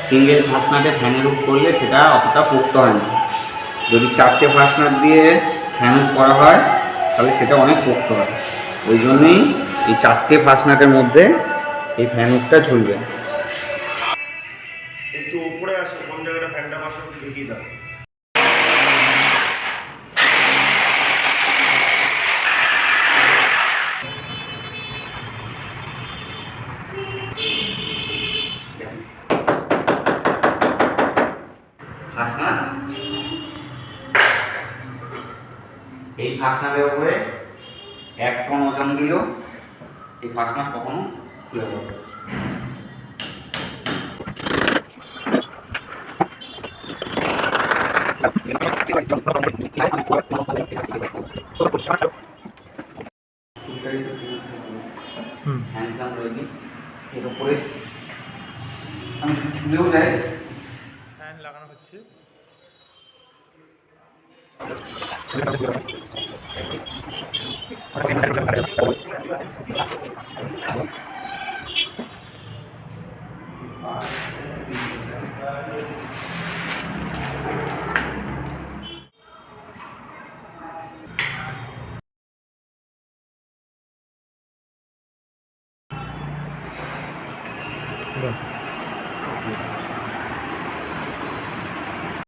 Single ফাস্টনাটে ফ্যানের hook করলে সেটা অতটা পোক্ত হয় না। যদি 4টে ফাস্টনাট দিয়ে ফ্যান হুক করা হয় তাহলে সেটা অনেক পোক্ত হয়। ওই জন্যই এই 4টে ফাস্টনাটের মধ্যে এই ফ্যান হুকটা ঝুলবে। একটু উপরে আসো, কোন জায়গাটা ফ্যানটা বসাবো একটু দেখিয়ে দাও। ফাস্টনাট, এই ফাস্টনাটের উপরে 1 টন ওজন দিলেও এই ফাস্টনাট কখনো খুলে যাবে। হ্যান্ডসাম রয়েছে এর উপরে আমি ছুলেও যাই, ফ্যান লাগানো হচ্ছে।